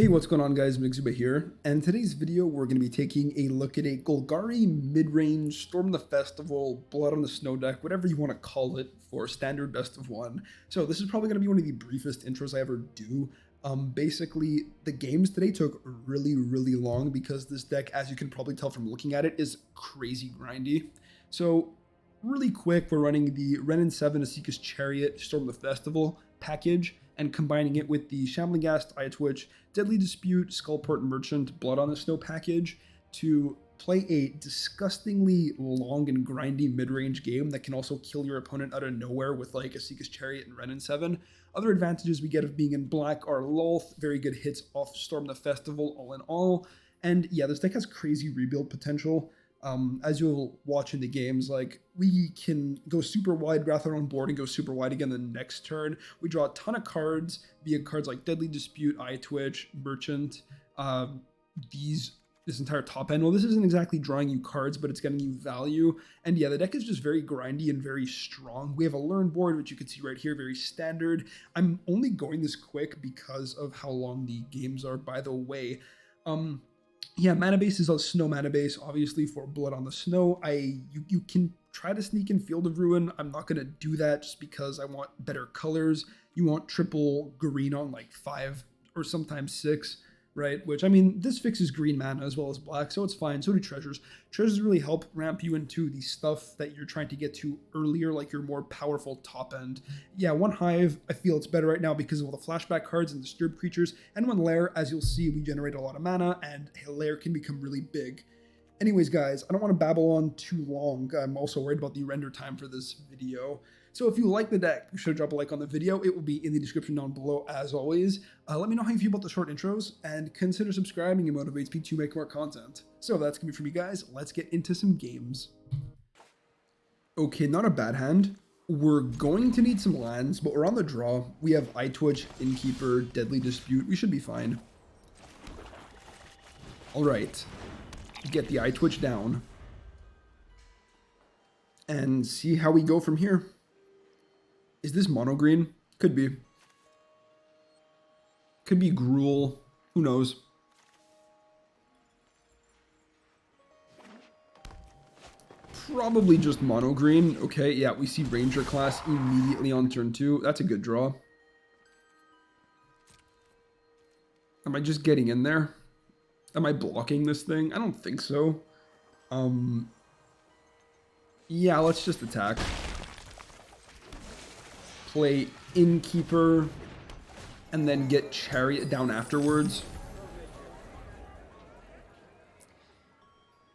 Hey, what's going on guys, Mixuba here, and in today's video we're going to be taking a look at a Golgari mid-range Storm the Festival, Blood on the Snow deck, whatever you want to call it, for standard best of one. So this is probably going to be one of the briefest intros I ever do. Basically, the games today took really long because this deck, as you can probably tell from looking at it, is crazy grindy. So really quick, we're running the Renin 7 Asika's Chariot Storm the Festival package, and combining it with the Shambling Ghast, Eye Twitch, Deadly Dispute, Skullport Merchant, Blood on the Snow package to play a disgustingly long and grindy mid-range game that can also kill your opponent out of nowhere with like Asika's Chariot and Renin 7. Other advantages we get of being in black are Lolth, very good hits off Storm the Festival all in all. And yeah, this deck has crazy rebuild potential. As you'll watch in the games, like we can go super wide, Wrather on board, and go super wide again the next turn. We draw a ton of cards via cards like Deadly Dispute, Eye Twitch, Merchant. This entire top end. Well, this isn't exactly drawing you cards, but it's getting you value. And yeah, the deck is just very grindy and very strong. We have a learn board, which you can see right here, very standard. I'm only going this quick because of how long the games are, by the way. Yeah, mana base is a snow mana base, obviously, for Blood on the Snow. You can try to sneak in Field of Ruin. I'm not going to do that just because I want better colors. You want triple green on like 5 or sometimes 6, right? Which, I mean, this fixes green mana as well as black, so it's fine. So do treasures. Treasures really help ramp you into the stuff that you're trying to get to earlier, like your more powerful top end. Yeah, one Hive, I feel it's better right now because of all the flashback cards and disturbed creatures. And one Lair, as you'll see, we generate a lot of mana, and Lair can become really big. Anyways, guys, I don't want to babble on too long. I'm also worried about the render time for this video. So if you like the deck, be sure to drop a like on the video. It will be in the description down below as always. Let me know how you feel about the short intros, and consider subscribing. It motivates me to make more content. So that's going to be for me, guys. Let's get into some games. Okay, not a bad hand. We're going to need some lands, but we're on the draw. We have Eye Twitch, Innkeeper, Deadly Dispute. We should be fine. All right. Get the Eye Twitch down and see how we go from here. Is this mono green? Could be. Could be Gruul. Who knows? Probably just mono green. Okay, yeah, we see Ranger class immediately on turn 2. That's a good draw. Am I just getting in there? Am I blocking this thing? I don't think so. Yeah, let's just attack. Play Innkeeper, and then get Chariot down afterwards.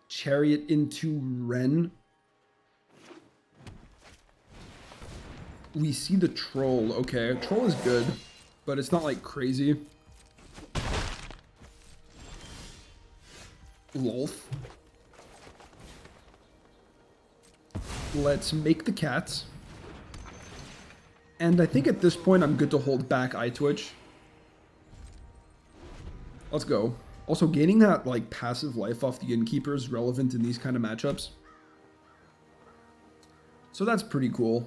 Chariot into Ren. We see the Troll. Okay, Troll is good, but it's not like crazy. Lolth. Let's make the cats. And I think at this point I'm good to hold back Eye Twitch. Let's go. Also, gaining that like passive life off the Innkeeper is relevant in these kind of matchups. So that's pretty cool.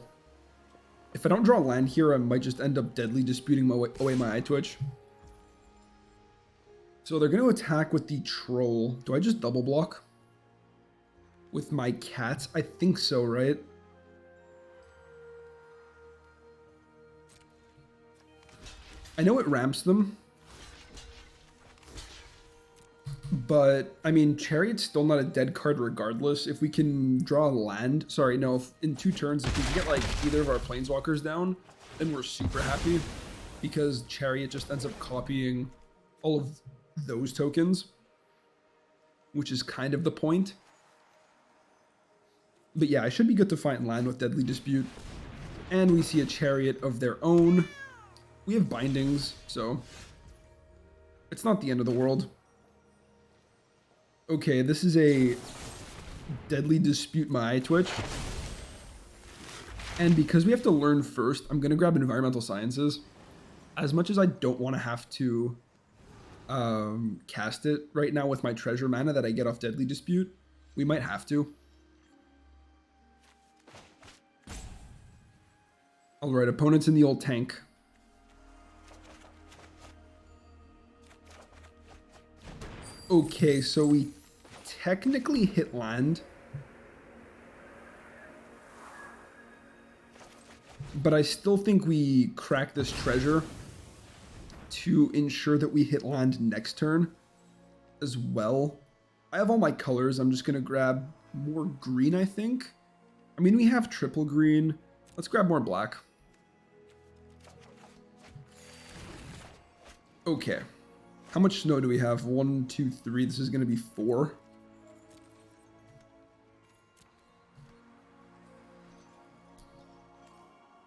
If I don't draw land here, I might just end up deadly disputing away my Eye Twitch. So they're going to attack with the Troll. Do I just double block with my cats? I think so, right? I know it ramps them, but I mean, Chariot's still not a dead card regardless. If we can draw a land, sorry, no, if in 2 turns, if we can get like either of our Planeswalkers down, then we're super happy because Chariot just ends up copying all of those tokens, which is kind of the point. But yeah, I should be good to fight land with Deadly Dispute. And we see a Chariot of their own. We have bindings, so it's not the end of the world. Okay, this is a Deadly Dispute my Eye Twitch. And because we have to learn first, I'm going to grab Environmental Sciences. As much as I don't want to have to cast it right now with my treasure mana that I get off Deadly Dispute, we might have to. Alright, opponent's in the old tank. Okay, so we technically hit land. But I still think we crack this treasure to ensure that we hit land next turn as well. I have all my colors. I'm just going to grab more green, I think. I mean, we have triple green. Let's grab more black. Okay. How much snow do we have? 1, 2, 3. This is going to be 4.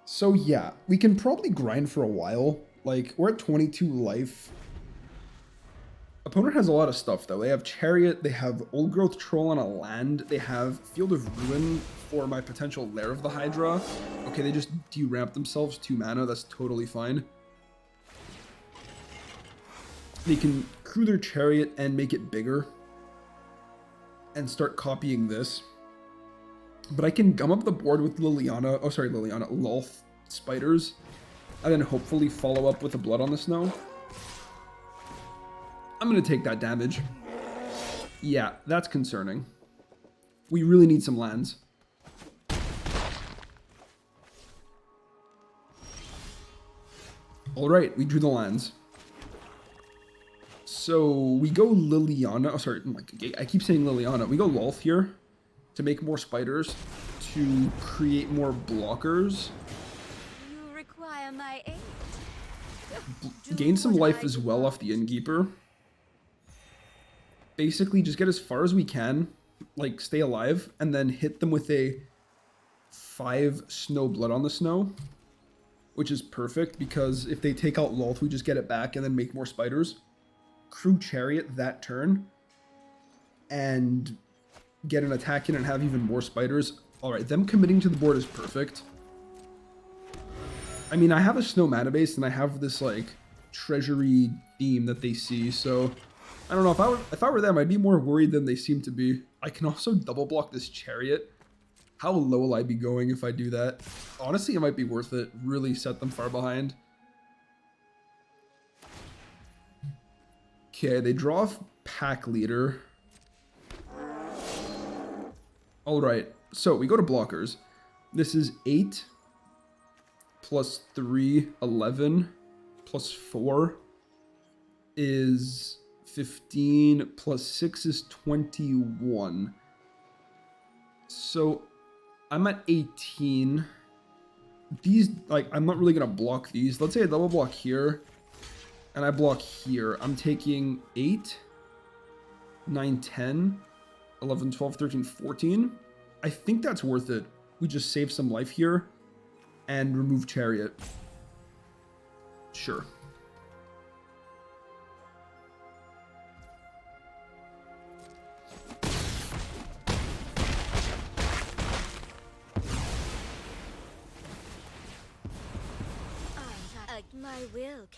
So yeah, we can probably grind for a while. Like, we're at 22 life. Opponent has a lot of stuff, though. They have Chariot, they have Old Growth Troll on a land, they have Field of Ruin for my potential Lair of the Hydra. Okay, they just de-ramp themselves 2 mana, that's totally fine. They can crew their Chariot and make it bigger. And start copying this. But I can gum up the board with Lolth Spiders. And then hopefully follow up with a Blood on the Snow. I'm going to take that damage. Yeah, that's concerning. We really need some lands. Alright, we drew the lands. So we go Liliana. Oh, sorry, I keep saying Liliana. We go Lolth here to make more spiders, to create more blockers. You require my aid. Gain some life as well off the Innkeeper. Basically, just get as far as we can, like stay alive, and then hit them with a 5 snow Blood on the Snow, which is perfect because if they take out Lolth, we just get it back and then make more spiders. Crew Chariot that turn and get an attack in and have even more spiders. Alright, them committing to the board is perfect. I mean, I have a snow mana base and I have this like treasury theme that they see, so I don't know, if I were them, I'd be more worried than they seem to be. I can also double block this Chariot. How low will I be going if I do that? Honestly, it might be worth it. Really set them far behind. Okay, they draw off Pack Leader. Alright, so we go to blockers. This is 8 plus 3, 11 plus 4 is 15 plus 6 is 21. So I'm at 18. These, like, I'm not really going to block these. Let's say I double block here. And I block here. I'm taking 8, 9, 10, 11, 12, 13, 14. I think that's worth it. We just save some life here and remove Chariot. Sure.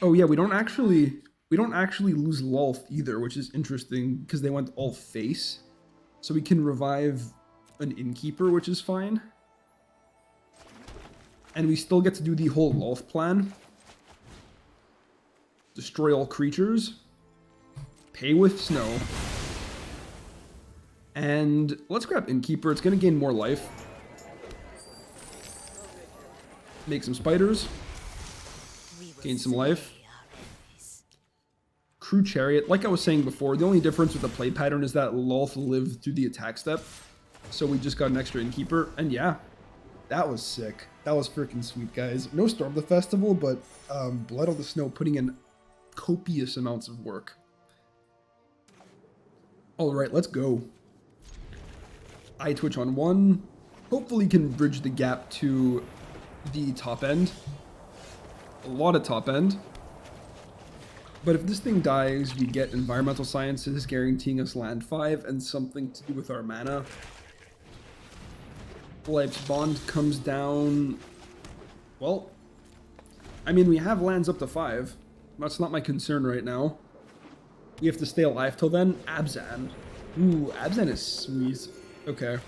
Oh yeah, we don't actually lose Lolth either, which is interesting because they went all face. So we can revive an Innkeeper, which is fine. And we still get to do the whole Lolth plan. Destroy all creatures. Pay with snow. And let's grab Innkeeper. It's going to gain more life. Make some spiders. Gain some life. Crew Chariot. Like I was saying before, the only difference with the play pattern is that Lolth lived through the attack step. So we just got an extra Innkeeper. And yeah, that was sick. That was freaking sweet, guys. No Storm the Festival, but Blood on the Snow putting in copious amounts of work. Alright, let's go. Eye Twitch on 1. Hopefully can bridge the gap to the top end. A lot of top end. But if this thing dies, we get Environmental Sciences guaranteeing us land 5 and something to do with our mana. Life's Bond comes down. Well, I mean, we have lands up to 5. That's not my concern right now. We have to stay alive till then. Abzan. Ooh, Abzan is sweet. Okay.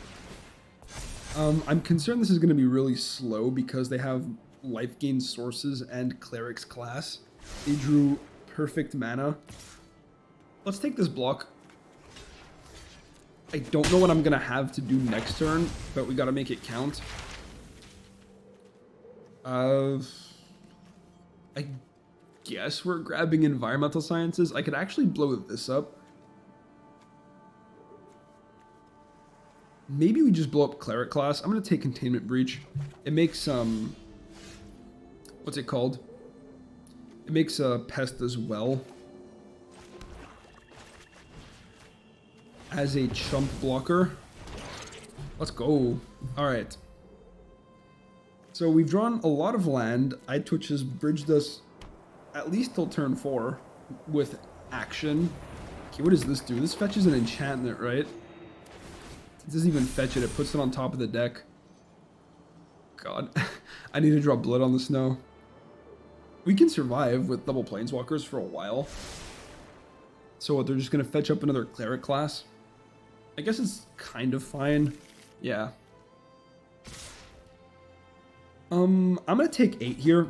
I'm concerned this is going to be really slow because they have life gain sources and Cleric's class. They drew perfect mana. Let's take this block. I don't know what I'm going to have to do next turn, but we got to make it count. I guess we're grabbing environmental sciences. I could actually blow this up. Maybe we just blow up Cleric class. I'm going to take Containment Breach. It makes, what's it called? It makes a Pest as well. As a chump blocker. Let's go. Alright. So we've drawn a lot of land. Twitch has bridged us at least till turn 4 with action. Okay, what does this do? This fetches an enchantment, right? It doesn't even fetch it. It puts it on top of the deck. God. I need to draw blood on the snow. We can survive with double planeswalkers for a while. So what, they're just going to fetch up another Cleric class? I guess it's kind of fine. Yeah. I'm going to take 8 here.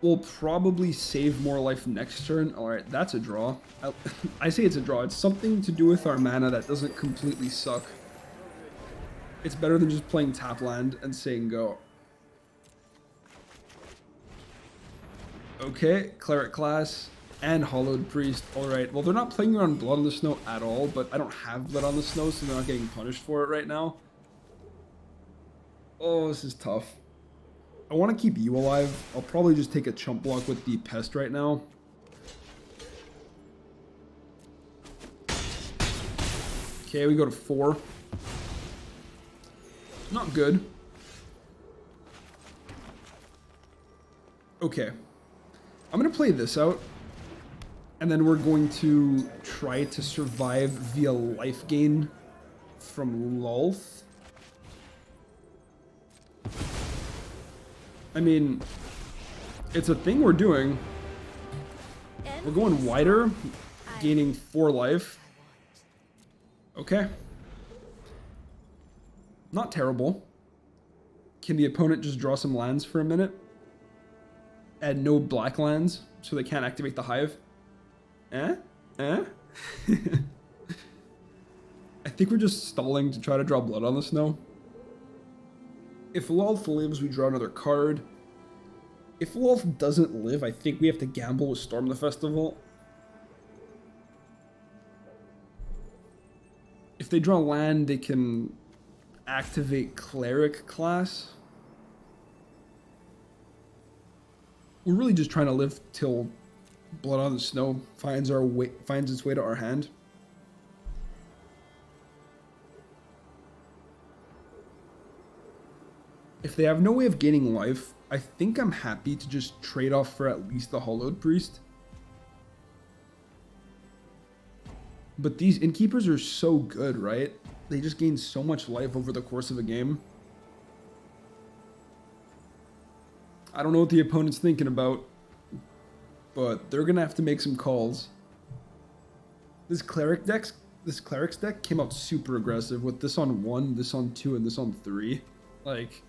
We'll probably save more life next turn. Alright, that's a draw. I say it's a draw. It's something to do with our mana that doesn't completely suck. It's better than just playing tap land and saying go. Okay, Cleric class and Hollowed Priest. Alright, well they're not playing around Blood on the Snow at all, but I don't have Blood on the Snow, so they're not getting punished for it right now. Oh, this is tough. I want to keep you alive. I'll probably just take a chump block with the Pest right now. Okay, we go to 4. Not good. Okay. I'm going to play this out. And then we're going to try to survive via life gain from Lolth. I mean, it's a thing we're doing. We're going wider, gaining 4 life. Okay. Not terrible. Can the opponent just draw some lands for a minute? Add no black lands, so they can't activate the Hive? I think we're just stalling to try to draw Blood on the Snow. If Lolth lives, we draw another card. If Lolth doesn't live, I think we have to gamble with Storm the Festival. If they draw land, they can activate Cleric class. We're really just trying to live till Blood on the Snow finds its way to our hand. If they have no way of gaining life, I think I'm happy to just trade off for at least the Hollowed Priest. But these Innkeepers are so good, right? They just gain so much life over the course of a game. I don't know what the opponent's thinking about, but they're gonna have to make some calls. This Cleric's deck came out super aggressive with this on 1, this on 2, and this on 3. Like,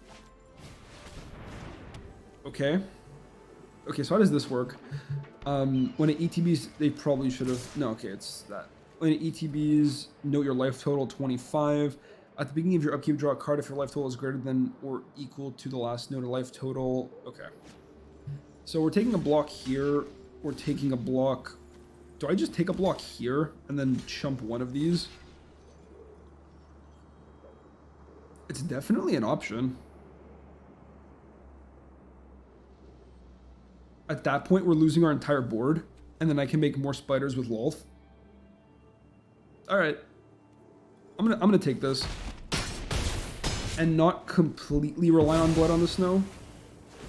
okay. Okay, so how does this work? When it ETBs, they probably should have... No, okay, it's that. When it ETBs, note your life total, 25. At the beginning of your upkeep, draw a card if your life total is greater than or equal to the last note of life total. Okay. So we're taking a block here. We're taking a block... Do I just take a block here and then chump one of these? It's definitely an option. At that point, we're losing our entire board, and then I can make more spiders with Lolth. All right, I'm gonna take this, and not completely rely on Blood on the Snow,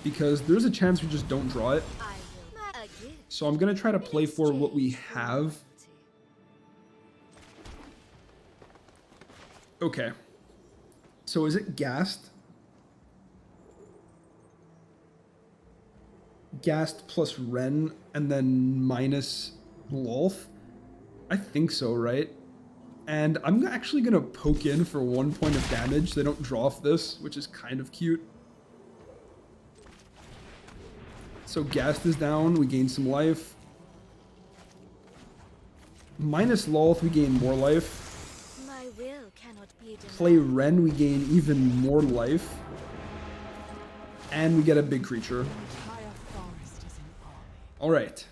because there's a chance we just don't draw it. So I'm gonna try to play for what we have. Okay. So is it Ghast? Ghast plus Ren and then minus Lolth? I think so, right? And I'm actually going to poke in for 1 point of damage. They don't draw off this, which is kind of cute. So Ghast is down. We gain some life. Minus Lolth, we gain more life. play Ren, we gain even more life. And we get a big creature. Alright.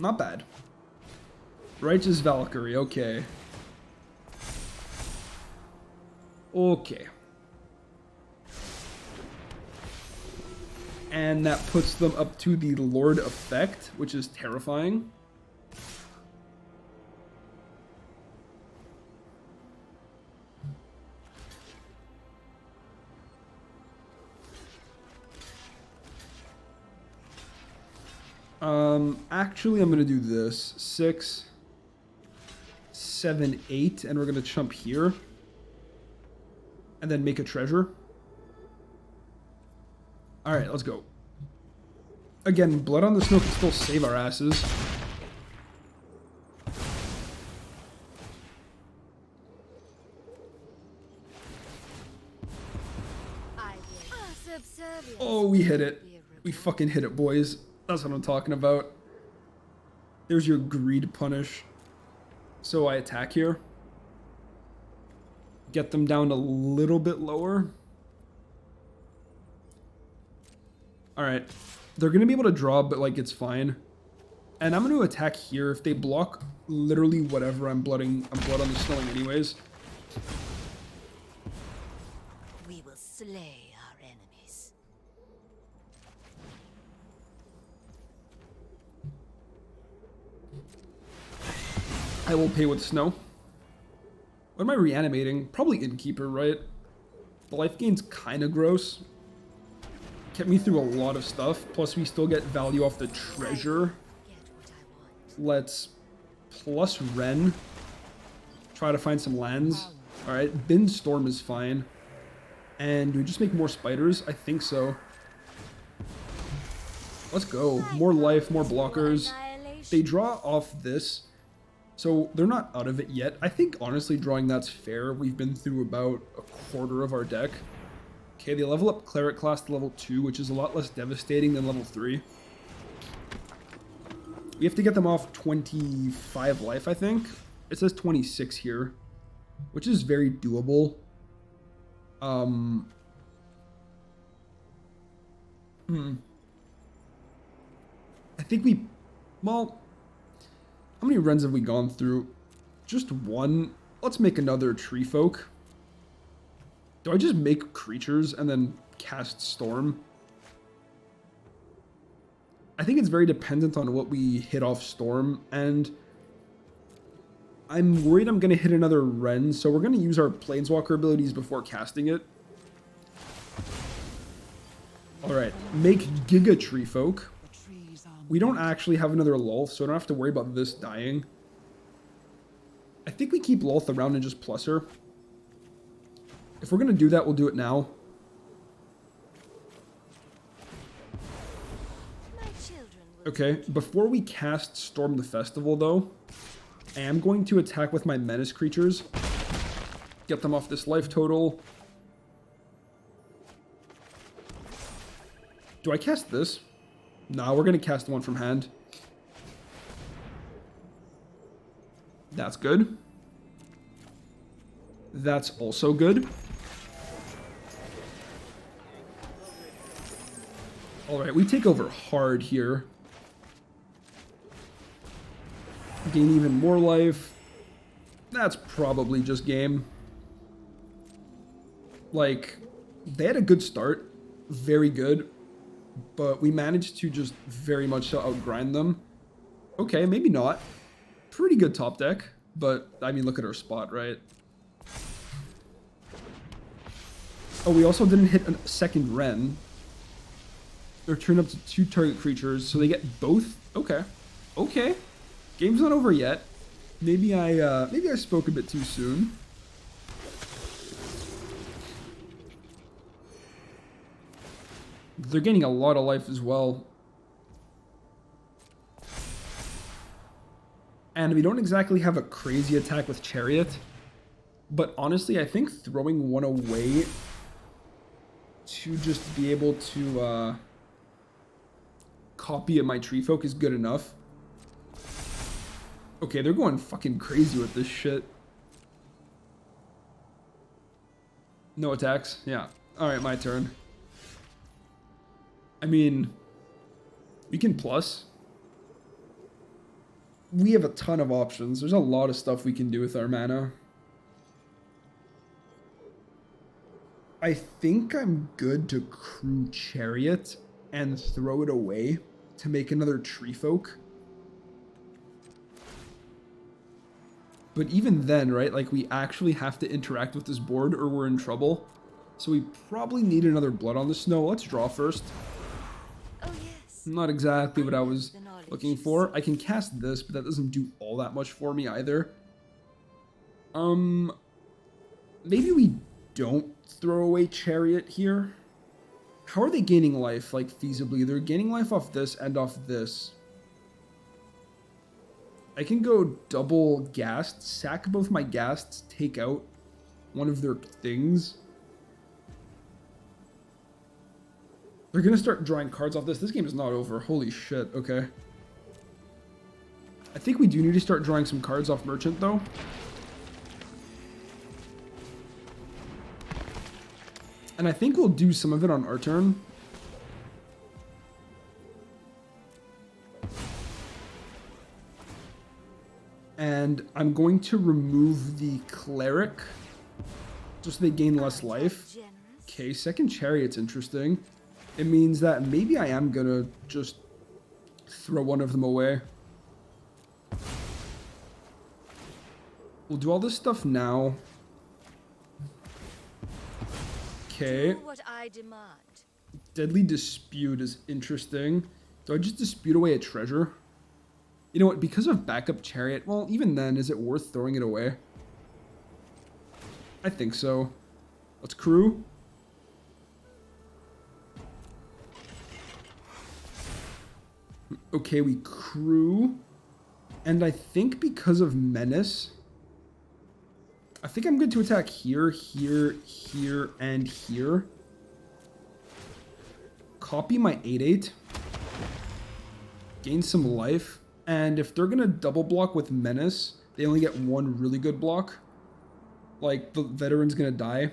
Not bad. Righteous Valkyrie, okay. Okay. And that puts them up to the Lord effect, which is terrifying. Actually, I'm going to do this. 6, 7, 8, and we're going to chump here. And then make a treasure. Alright, let's go. Again, Blood on the Snow can still save our asses. Oh, we hit it. We fucking hit it, boys. That's what I'm talking about. There's your greed punish. So I attack here. Get them down a little bit lower. Alright. They're going to be able to draw, but like it's fine. And I'm going to attack here. If they block literally whatever I'm blood on the snowing anyways. We will slay our enemies. I will pay with snow. What am I reanimating? Probably Innkeeper, right? The life gain's kind of gross. Kept me through a lot of stuff. Plus, we still get value off the treasure. Let's plus Ren. Try to find some lands. Alright, Bin Storm is fine. And do we just make more spiders? I think so. Let's go. More life, more blockers. They draw off this. So they're not out of it yet. I think honestly drawing that's fair. We've been through about a quarter of our deck. Okay, they level up Cleric class to level 2, which is a lot less devastating than level 3. We have to get them off 25 life, I think. It says 26 here, which is very doable. I think we... Well... How many runs have we gone through? Just one. Let's make another Tree Folk. Do I just make creatures and then cast Storm? I think it's very dependent on what we hit off Storm, and I'm worried I'm going to hit another Ren, so we're going to use our Planeswalker abilities before casting it. Alright, make Giga Tree Folk. We don't actually have another Lolth, so I don't have to worry about this dying. I think we keep Lolth around and just plus her. If we're going to do that, we'll do it now. Okay, before we cast Storm the Festival, though, I am going to attack with my Menace creatures. Get them off this life total. Do I cast this? No, we're going to cast one from hand. That's good. That's also good. Alright, we take over hard here. Gain even more life. That's probably just game. Like, they had a good start. Very good. But we managed to just very much so outgrind them. Okay, maybe not. Pretty good top deck. But, I mean, look at our spot, right? Oh, we also didn't hit a second Ren. They're turned up to 2 target creatures, so they get both? Okay. Okay. Game's not over yet. Maybe I spoke a bit too soon. They're gaining a lot of life as well. And we don't exactly have a crazy attack with Chariot. But honestly, I think throwing one away to just be able to copy at my Tree Folk is good enough. Okay, they're going fucking crazy with this shit. No attacks? Yeah. Alright, my turn. I mean, we can plus. We have a ton of options. There's a lot of stuff we can do with our mana. I think I'm good to crew Chariot and throw it away to make another Tree Folk. But even then, right, like we actually have to interact with this board or we're in trouble. So we probably need another Blood on the Snow. Let's draw first. Oh yes. Not exactly what I was The knowledge looking you for. I can cast this, but that doesn't do all that much for me either. Maybe we don't throw away Chariot here. How are they gaining life, like, feasibly? They're gaining life off this and off this. I can go double Ghast, sack both my Ghasts, take out one of their things. They're gonna start drawing cards off this. This game is not over. Holy shit, okay. I think we do need to start drawing some cards off Merchant, though. And I think we'll do some of it on our turn. And I'm going to remove the Cleric, just so they gain less life. Okay, second Chariot's interesting. It means that maybe I am gonna just throw one of them away. We'll do all this stuff now. Okay. Do what I demand. Deadly Dispute is interesting. Do I just dispute away a treasure? You know what, because of backup Chariot, well, even then, is it worth throwing it away? I think so. Let's crew. Okay, we crew. And I think because of Menace, I think I'm good to attack here, here, here, and here. Copy my 8/8. Gain some life. And if they're going to double block with Menace, they only get one really good block. Like, the Veteran's going to die.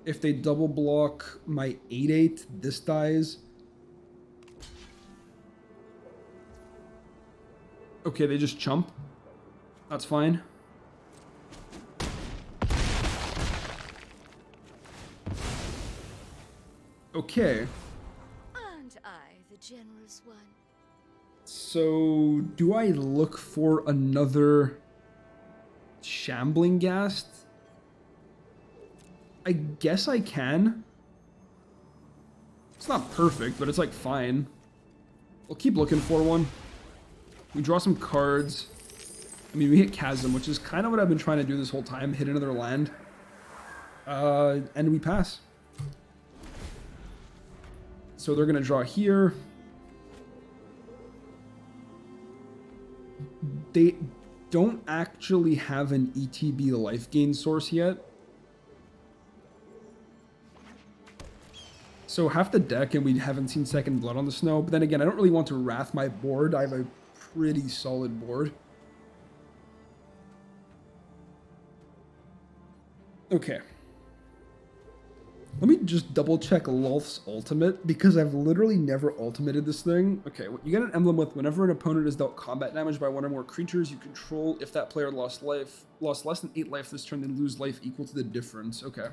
If they double block my 8/8, this dies. Okay, they just chump. That's fine. Okay. Aren't I the generous one? So, do I look for another Shambling Ghast? I guess I can. It's not perfect, but it's like fine. We'll keep looking for one. We draw some cards. I mean, we hit Chasm, which is kind of what I've been trying to do this whole time. Hit another land. And we pass. So they're going to draw here. They don't actually have an ETB life gain source yet. So half the deck, and we haven't seen Second Blood on the Snow. But then again, I don't really want to wrath my board. I have a pretty solid board. Okay. Let me just double check Lolth's ultimate, because I've literally never ultimated this thing. Okay, you get an emblem with whenever an opponent is dealt combat damage by one or more creatures you control. If that player lost less than 8 life this turn, they lose life equal to the difference. Okay.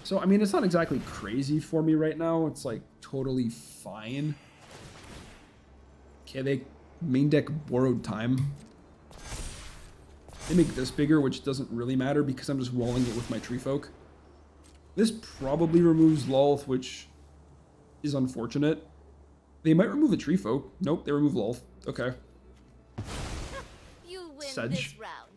So, I mean, it's not exactly crazy for me right now. It's, like, totally fine. Okay, they main deck Borrowed Time. They make this bigger, which doesn't really matter because I'm just rolling it with my Tree Folk. This probably removes Lolth, which is unfortunate. They might remove a Tree Folk. Nope, they remove Lolth. Okay. You win Sedge. this round,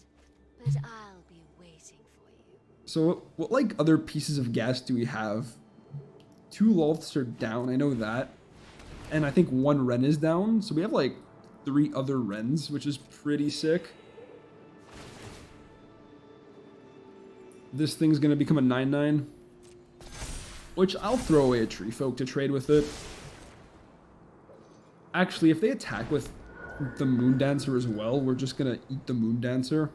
but I'll be waiting for you. So what like other pieces of gas do we have? 2 Lolths are down, I know that. And I think 1 Wren is down. So we have like 3 other Wrens, which is pretty sick. This thing's going to become a 9/9. Which I'll throw away a Tree Folk to trade with it. Actually, if they attack with the Moon Dancer as well, we're just going to eat the Moon Dancer.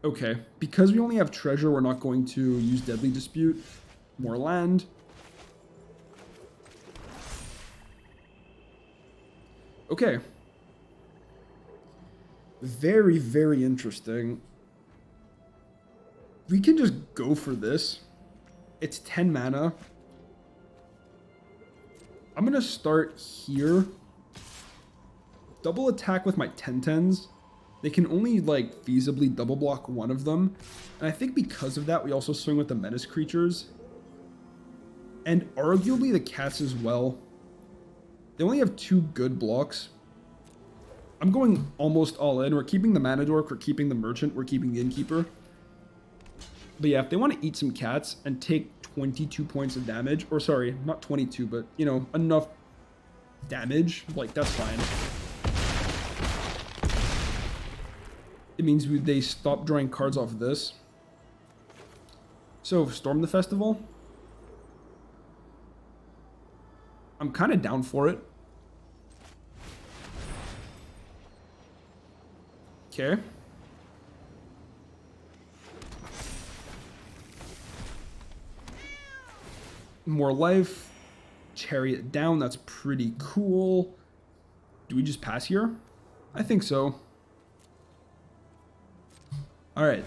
Okay, because we only have treasure, we're not going to use Deadly Dispute. More land. Okay. Very, very interesting. We can just go for this. It's 10 mana. I'm going to start here. Double attack with my 10/10s. They can only, like, feasibly double block one of them. And I think because of that, we also swing with the menace creatures. And arguably the cats as well. They only have 2 good blocks. I'm going almost all in. We're keeping the Mana Dork, we're keeping the Merchant, we're keeping the Innkeeper. But yeah, if they want to eat some cats and take 22 points of damage, or sorry, not 22, but, you know, enough damage, like, that's fine. It means they stop drawing cards off of this. So, Storm the Festival. I'm kind of down for it. Okay. More life. Chariot down. That's pretty cool. Do we just pass here? I think so. Alright.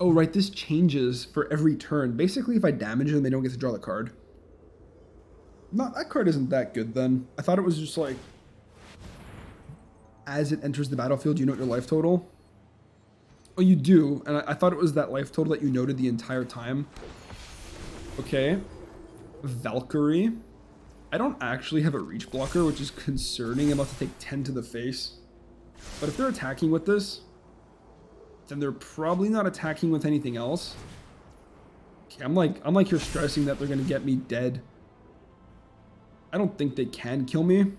Oh, right. This changes for every turn. Basically, if I damage them, they don't get to draw the card. Not, that card isn't that good, then. I thought it was just like... As it enters the battlefield, you note your life total. Oh, you do. And I thought it was that life total that you noted the entire time. Okay. Valkyrie. I don't actually have a reach blocker, which is concerning. I'm about to take 10 to the face. But if they're attacking with this, then they're probably not attacking with anything else. Okay, I'm like you're stressing that they're going to get me dead. I don't think they can kill me.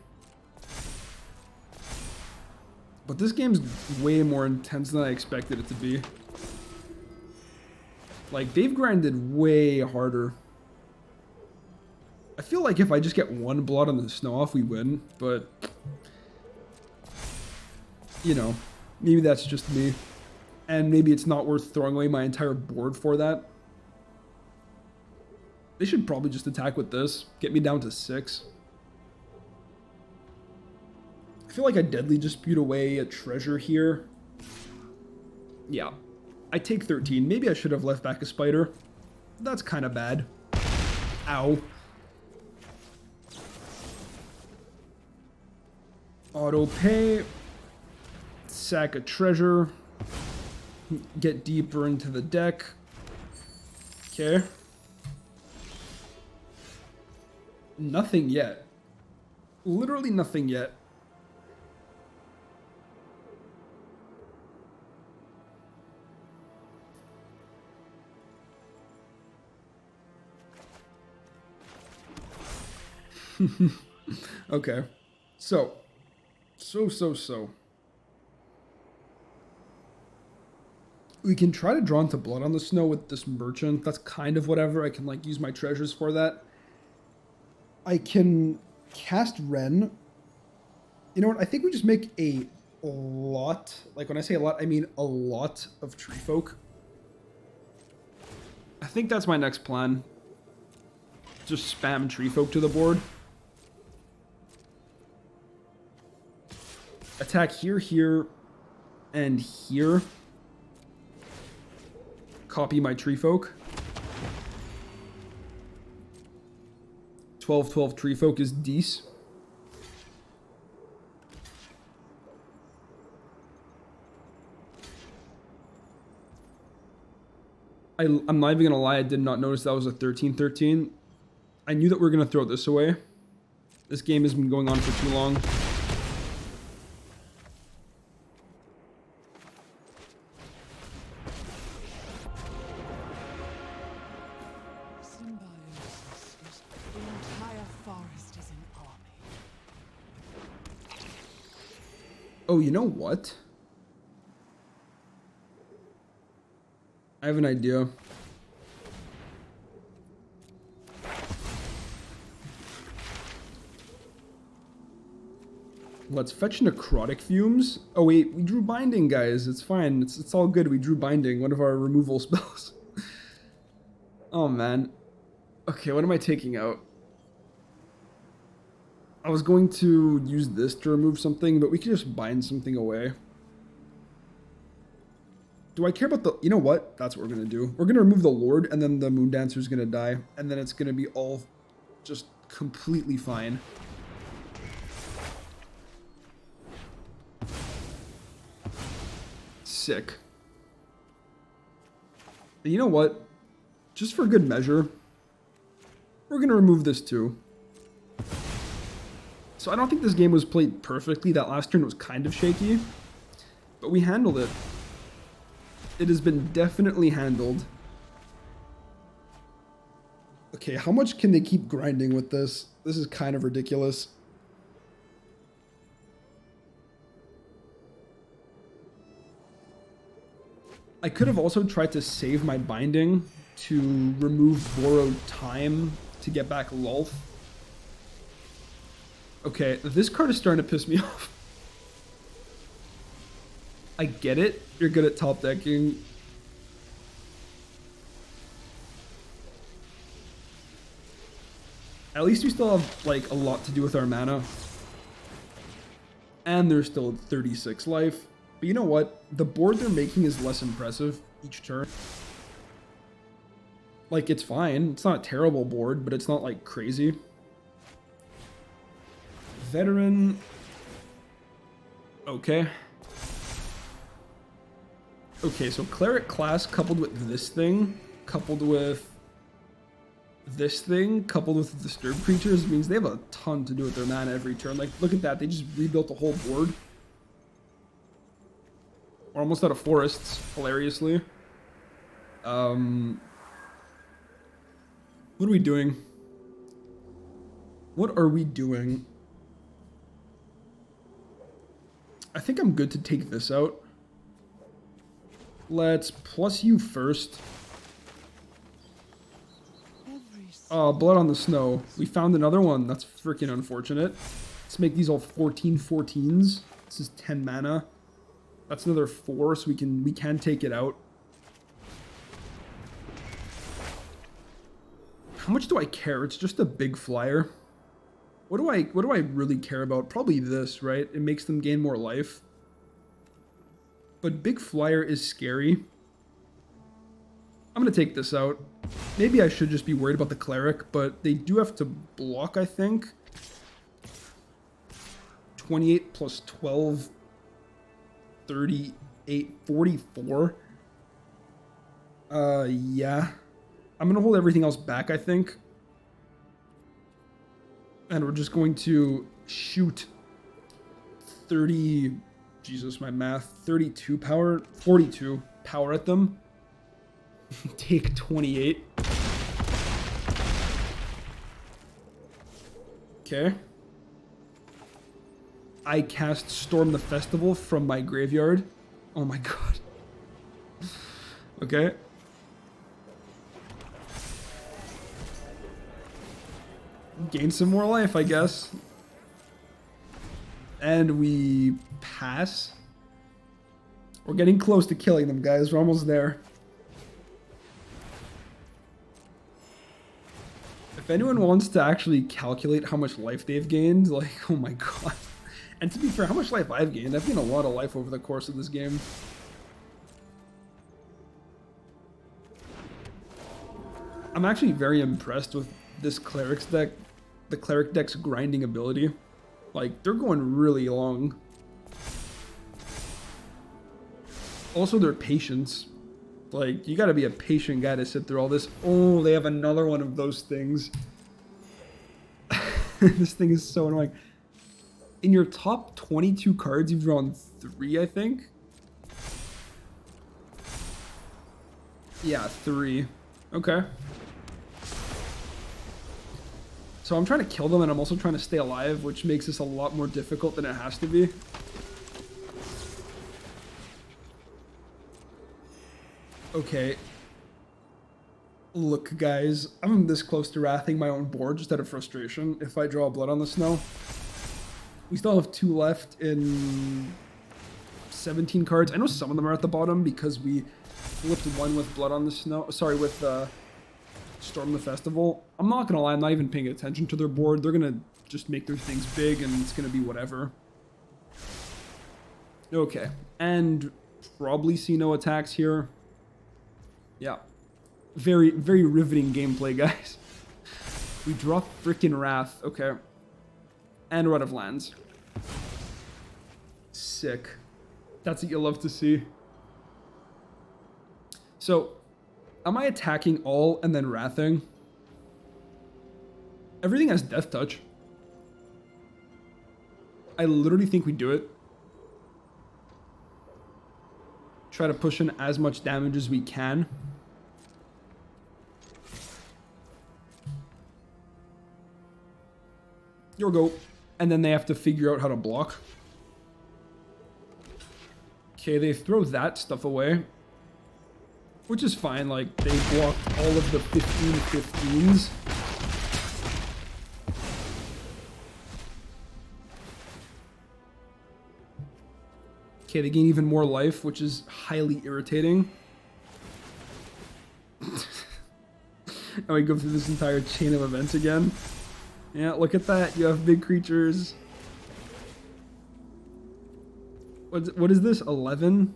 But this game's way more intense than I expected it to be. Like, they've grinded way harder. I feel like if I just get one blood on the snow off, we win. But, you know, maybe that's just me. And maybe it's not worth throwing away my entire board for that. They should probably just attack with this. Get me down to 6. I feel like I Deadly Dispute away a treasure here. Yeah. I take 13. Maybe I should have left back a spider. That's kind of bad. Ow. Auto pay. Sack a treasure. Get deeper into the deck. Okay. Nothing yet. Literally nothing yet. Okay. So. We can try to draw into Blood on the Snow with this Merchant. That's kind of whatever. I can, like, use my treasures for that. I can cast Ren. You know what? I think we just make a lot. Like, when I say a lot, I mean a lot of Tree Folk. I think that's my next plan. Just spam Tree Folk to the board. Attack here, here, and here. Copy my Tree Folk. 12/12 Tree Folk is Dees. I'm not even gonna lie, I did not notice that was a 13/13. I knew that we were gonna throw this away. This game has been going on for too long. Oh, you know what? I have an idea. Let's fetch necrotic fumes. Oh wait, we drew binding, guys. It's fine. It's all good. We drew binding, one of our removal spells. Oh man. Okay, what am I taking out? I was going to use this to remove something, but we could just bind something away. Do I care about the... You know what? That's what we're going to do. We're going to remove the Lord, and then the Moon Dancer is going to die. And then it's going to be all just completely fine. Sick. And you know what? Just for good measure, we're going to remove this too. So I don't think this game was played perfectly. That last turn was kind of shaky, but we handled it. It has been definitely handled. Okay, how much can they keep grinding with this? This is kind of ridiculous. I could have also tried to save my binding to remove borrowed time to get back Lulth. Okay, this card is starting to piss me off. I get it. You're good at top decking. At least we still have, like, a lot to do with our mana. And there's still 36 life. But you know what? The board they're making is less impressive each turn. Like, it's fine. It's not a terrible board, but it's not, like, crazy. Veteran. Okay. Okay, so Cleric class coupled with this thing, coupled with this thing, coupled with Disturbed Creatures means they have a ton to do with their mana every turn. Like, look at that. They just rebuilt the whole board. We're almost out of forests, hilariously. What are we doing? What are we doing? I think I'm good to take this out. Let's plus you first. Oh, Blood on the Snow. We found another one. That's freaking unfortunate. Let's make these all 14/14s. This is 10 mana. That's another 4, so we can take it out. How much do I care? It's just a big flyer. What do I really care about? Probably this, right? It makes them gain more life. But big flyer is scary. I'm going to take this out. Maybe I should just be worried about the Cleric, but they do have to block, I think. 28 plus 12, 38, 44. Yeah. I'm going to hold everything else back, I think. And we're just going to shoot 30... Jesus, my math. 32 power, 42 power at them. Take 28. Okay. I cast Storm the Festival from my graveyard. Oh my god. Okay. Gain some more life, I guess. And we pass. We're getting close to killing them, guys. We're almost there. If anyone wants to actually calculate how much life they've gained, like, oh my god. And to be fair, how much life I've gained? I've gained a lot of life over the course of this game. I'm actually very impressed with this Cleric's deck. The Cleric deck's grinding ability. Like, they're going really long. Also, their patience. Like, you gotta be a patient guy to sit through all this. Oh, they have another one of those things. This thing is so annoying. In your top 22 cards, you've drawn 3, I think. Yeah, 3. Okay. So I'm trying to kill them, and I'm also trying to stay alive, which makes this a lot more difficult than it has to be. Okay. Look, guys, I'm this close to wrathing my own board just out of frustration if I draw Blood on the Snow. We still have 2 left in 17 cards. I know some of them are at the bottom because we flipped one with Blood on the Snow. Sorry, with Storm the Festival. I'm not going to lie, I'm not even paying attention to their board. They're going to just make their things big and it's going to be whatever. Okay, and probably see no attacks here. Yeah. Very, very riveting gameplay, guys. We draw frickin' Wrath. Okay. And we're out of lands. Sick. That's what you love to see. So, am I attacking all and then wrathing? Everything has Death Touch. I literally think we do it. Try to push in as much damage as we can. Here we go. And then they have to figure out how to block. Okay, they throw that stuff away. Which is fine, like, they blocked all of the 15/15s. Okay, they gain even more life, which is highly irritating. Now we go through this entire chain of events again. Yeah, look at that. You have big creatures. What is this? 11?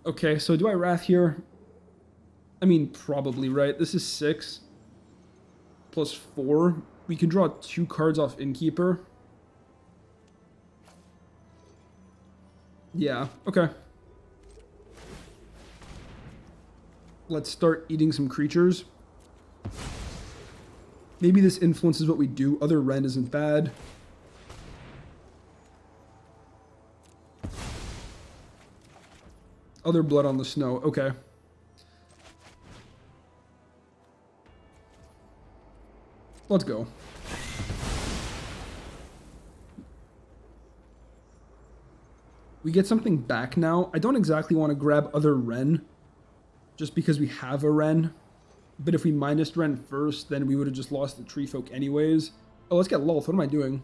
Okay, so do I Wrath here? I mean, probably, right? This is 6. Plus 4. We can draw 2 cards off Innkeeper. Yeah, okay. Let's start eating some creatures. Maybe this influences what we do. Other Ren isn't bad. Other Blood on the Snow. Okay. Let's go. We get something back now. I don't exactly want to grab other Ren, just because we have a Ren. But if we minus Ren first, then we would have just lost the Tree Folk anyways. Oh, let's get Lulth. What am I doing?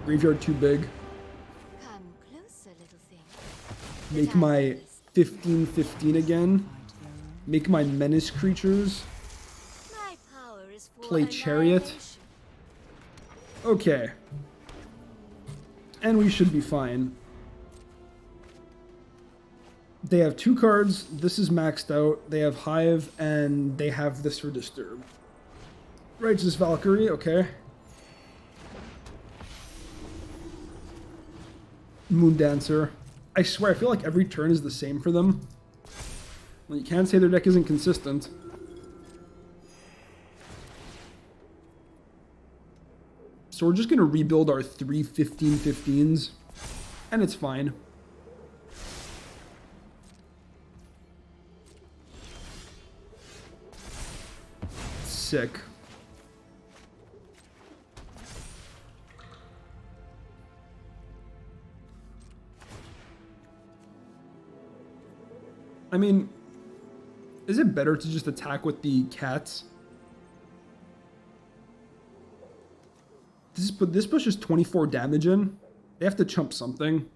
Graveyard too big. Come closer, little thing. Make my 15/15 again. Make my menace creatures. My power is for Play Chariot. annihilation. Okay. And we should be fine. They have 2 cards. This is maxed out. They have Hive, and they have this for Disturb. Righteous Valkyrie, okay. Moon Dancer. I swear, I feel like every turn is the same for them. Well, you can't say their deck isn't consistent. So we're just going to rebuild our 3 15/15s, and it's fine. Sick. I mean, is it better to just attack with the cats? This pushes 24 damage in. They have to chump something.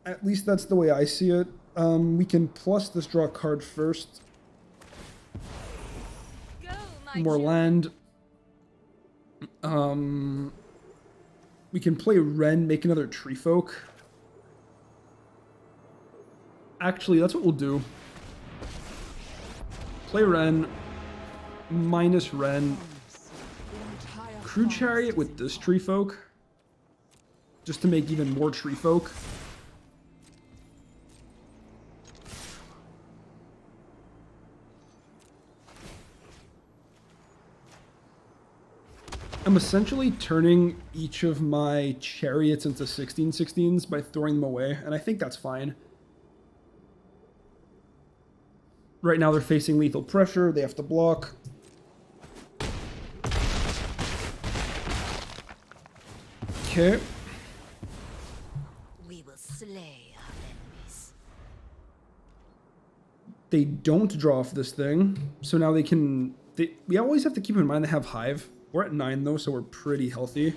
At least that's the way I see it. We can plus this draw card first. More land. We can play Ren, make another Tree Folk. Actually, that's what we'll do. Play Ren, minus Ren. Crew Chariot with this Tree Folk. Just to make even more Tree Folk. I'm essentially turning each of my chariots into 16/16s by throwing them away, and I think that's fine. Right now they're facing lethal pressure, they have to block. Okay. We will slay our enemies. They don't draw off this thing, so now they can... we always have to keep in mind they have Hive. We're at 9 though, so we're pretty healthy.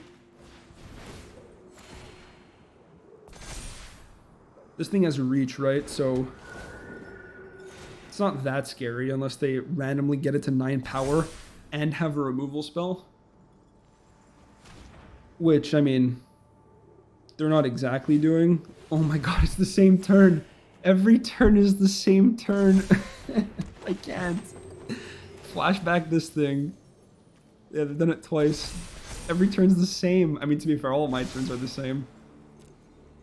This thing has reach, right? So it's not that scary unless they randomly get it to 9 power and have a removal spell. Which, I mean, they're not exactly doing. Oh my god, it's the same turn. Every turn is the same turn. I can't. Flashback this thing. Yeah, they've done it twice. Every turn's the same. I mean, to be fair, all of my turns are the same.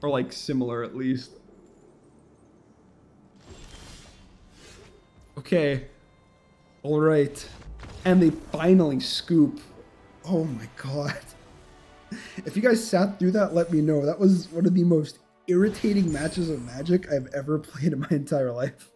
Or, like, similar, at least. Okay. Alright. And they finally scoop. Oh my god. If you guys sat through that, let me know. That was one of the most irritating matches of Magic I've ever played in my entire life.